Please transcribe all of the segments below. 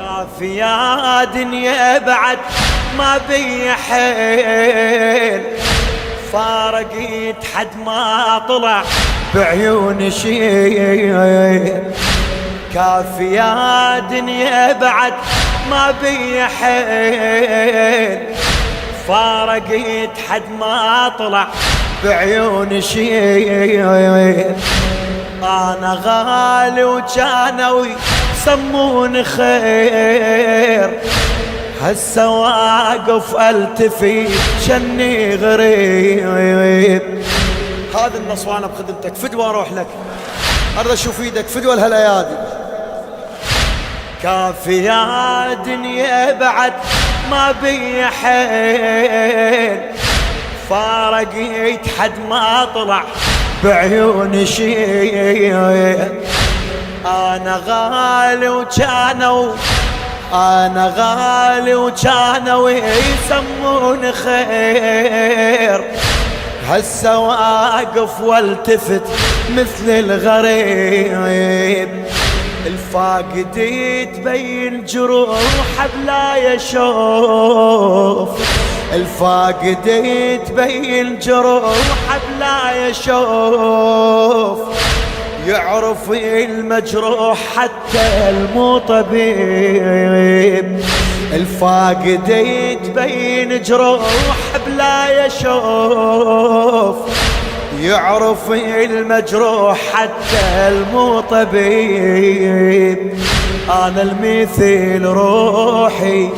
كافي يا دنيا بعد ما بي حيل، فارقت حد ما طلع بعيون شيل. كافي يا دنيا بعد ما بي حيل، فارقت حد ما طلع بعيون شيل. انا غالي وجانوا يسمون خير، هسه واقف التفي شني غريب. هذا النص وانا بخدمتك فدوى اروح لك، اريد اشوف ايدك فدوى الهالايادي. كافي يا دنيا بعد ما بي حيل، فارقت حد ما طلع بعيون شيل. انا غالي وجانوا يسمون خير، هسه واقف والتفت مثل الغريب. الفاقد تبين جروح بلا يشوف، الفاقد تبين جروح بلا يشوف. يعرف المجروح حتى المو طبيب. الفاقد تبين جروح بلا يشوف، يعرف المجروح حتى المو طبيب. انا المثل روحي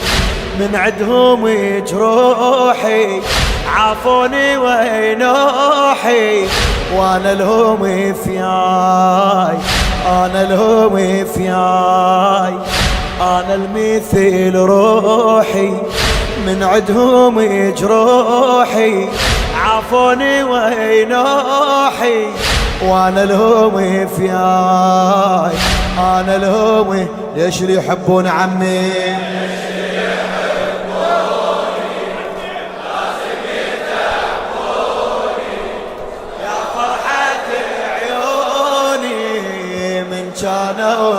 من عدهم جروحي، عافوني وينوحي وانا لهم فياي، انا لهم فياي. انا المثل روحي من عدهم جروحي، عافوني وينوحي وانا لهم فياي، انا لهم. ليش اللي يحبون عمي؟ كانوا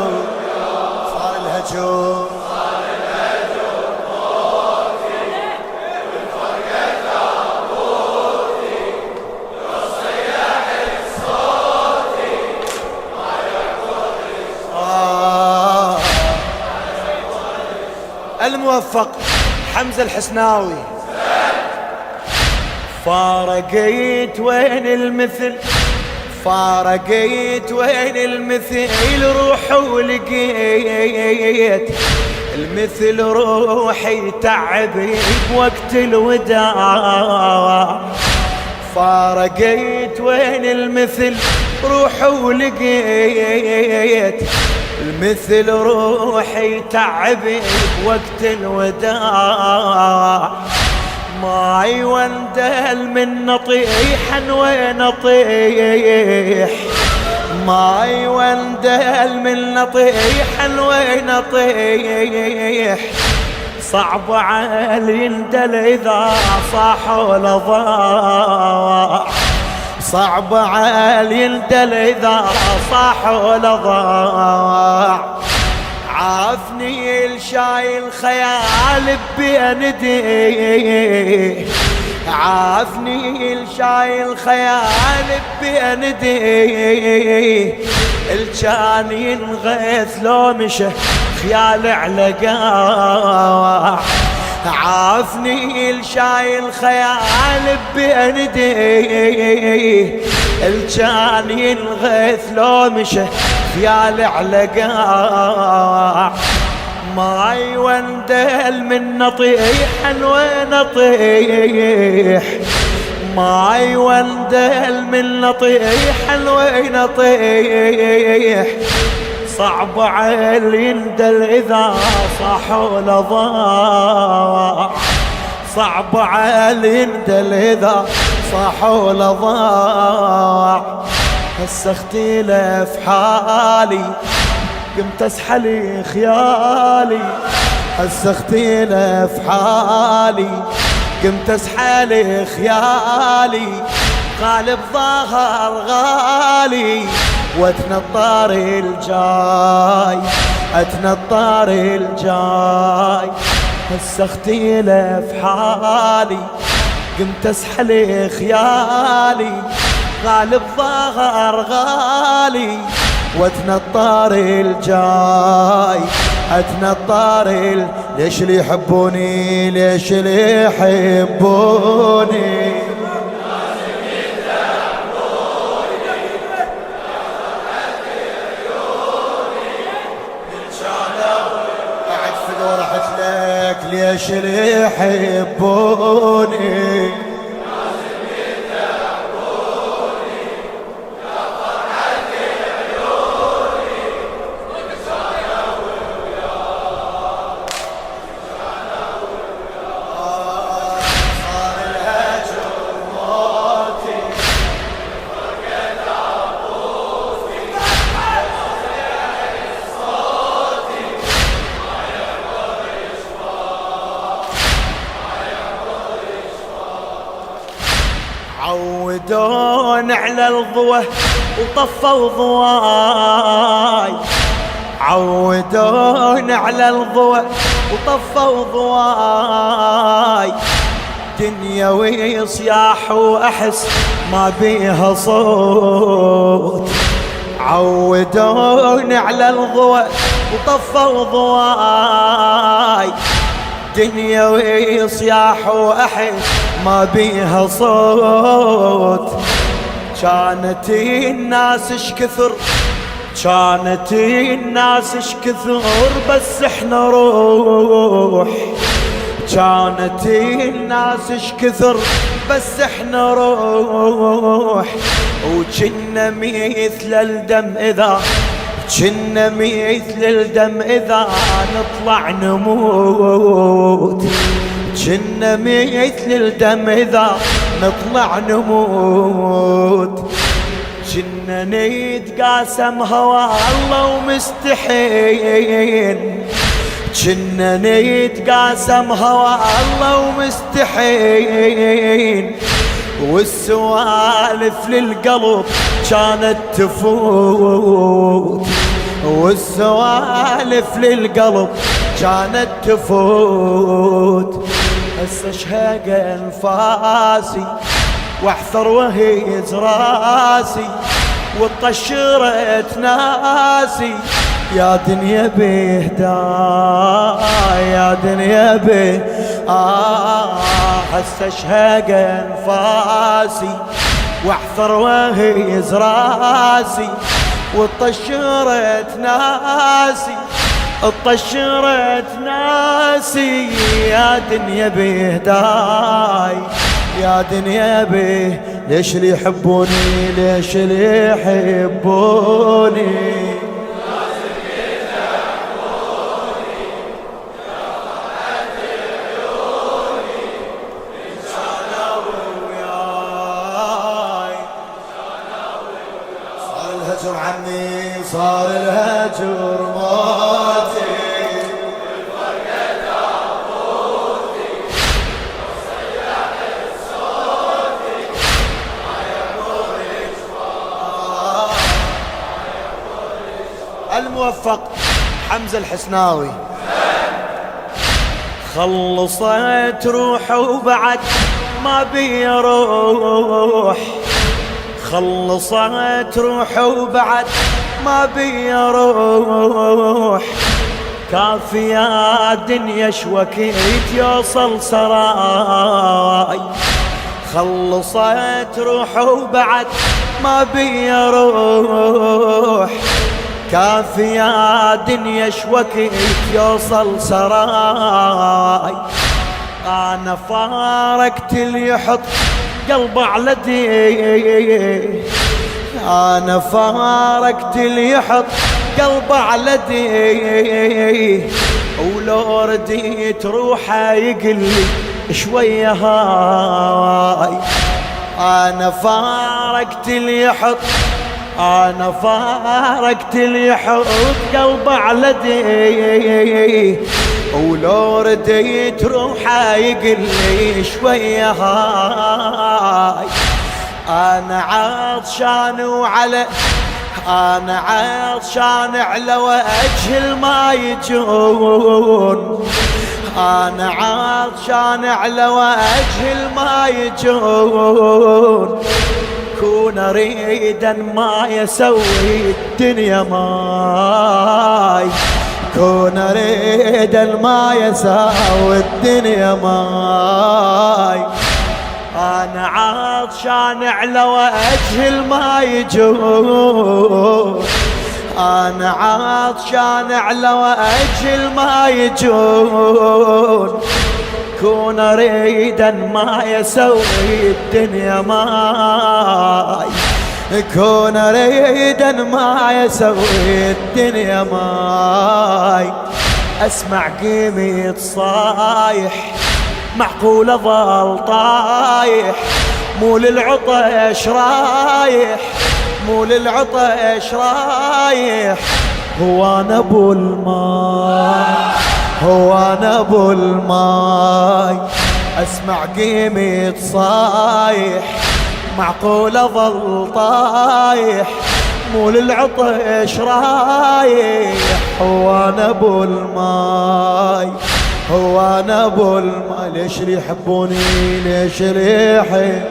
صار الهجوم موتي، والفرقة تابوتي، يصيح صوتي ما يعقل. الموفق حمزة الحسناوي. فارقيت وين المثل، فارقيت وين المثل، روح ولقيت المثل روحي تعبي بوقت الوداع. فارقيت وين المثل، روح ولقيت المثل روحي تعبي بوقت الوداع. ماي وندل من نطيحا وين اطيح، ماي وندل من نطيحا وين اطيح. صعب علي يندل اذا صاح ولا ضاع، صعب علي يندل اذا صاح ولا ضاع. عافني الشايل خيال بينديه، عافني الشايل خيال بينديه. الجان ينغث لو مشى خيال على قاع. عافني الشايل خيال بينديه. الجان ينغث لو مشى خيال على قاع. ماي وندل من نطيحا وين اطيح، ماي وندل من نطيحا وين اطيح. صعب علي يندل اذا صاح ولا ضاع، صعب علي يندل اذا صاح ولا ضاع. هسه اختلف حالي قمت اسحلي خيالي، هسه اختلف حالي قمت اسحلي خيالي. غالب ظهر غالي واتنطر الجاي، اتنطر الجاي هسه اختلف حالي قمت اسحل خيالي غالب ظهر غالي واتنطر الجاي اتنطر ليش اللي يحبوني ليش اللي يحبوني قاعد في رحت لك ليش اللي يحبوني عودون على الضوء وطفوا ضواي عودون على الضوء وطفوا ضواي دنيا وصياح واحس ما بيها صوت عودون على الضوء وطفوا ضواي دنيا وصياح واحس ما بيها صوت كانت الناس اش كثر كانت الناس اش كثر بس احنا روح كانت الناس اش كثر بس احنا روح وجنا مثل الدم اذا جنا مثل الدم اذا نطلع نموت جنا مثل الدم إذا نطلع نموت جنا نتقاسم هوى الله ومستحين جنا نتقاسم هوى الله ومستحين والسوالف للقلب كانت تفوت والسوالف للقلب كانت تفوت هسه اشهق انفاسي واحثر وهيز راسي وطشرت ناسي يا دنيا بهداي يا دنيا به هسه اشهق انفاسي واحثر وهيز راسي وطشرت ناسي طشرت ناسي يا دنيا بهداي يا دنيا به ليش اللي يحبوني ليش اللي يحبوني صار الهجر عني صار الهجر موتي الموفق حمزة الحسناوي خلصت روح وبعد ما بي روح خلصت روح وبعد ما بي روح كافي يا دنيا شوكيت يوصل سراي خلصت روح وبعد ما بي روح كافي يا دنيا شوكيت يوصل سراي انا فارقت اللي يحط قلبه على دي انا فارقت اللي يحط قلبه على دي ولو رديت روحه يقلي شويه هاي انا فارقت اللي يحط انا فارقت اللي يحط قلبه على دي ولو رديت روحه يقلي شويه هاي انا عطشان وعلى أنا عطشان على وجه الماء يجون، أنا عطشان على وجه الماء يجون، كون أريدا ما يسوي الدنيا ماي، كون أريدا ما يسوي الدنيا ماي. أنا عطشان على وجه الماء يجون، أنا عطشان على وجه الماء يجون، كون أريدا ما يسوي الدنيا ماي، كون أريدا ما يسوي الدنيا ماي. أسمع قيمة صايح معقولة ظل طايح، مو للعطش رايح، مو للعطش رايح، هو أنا أبو الماي، هو أنا أبو الماي. أسمع قيمة صايح معقولة ظل طايح، مو للعطش رايح، هو أنا أبو الماي، هو أنا أبو الماي. ليش اللي يحبوني ليش اللي يحب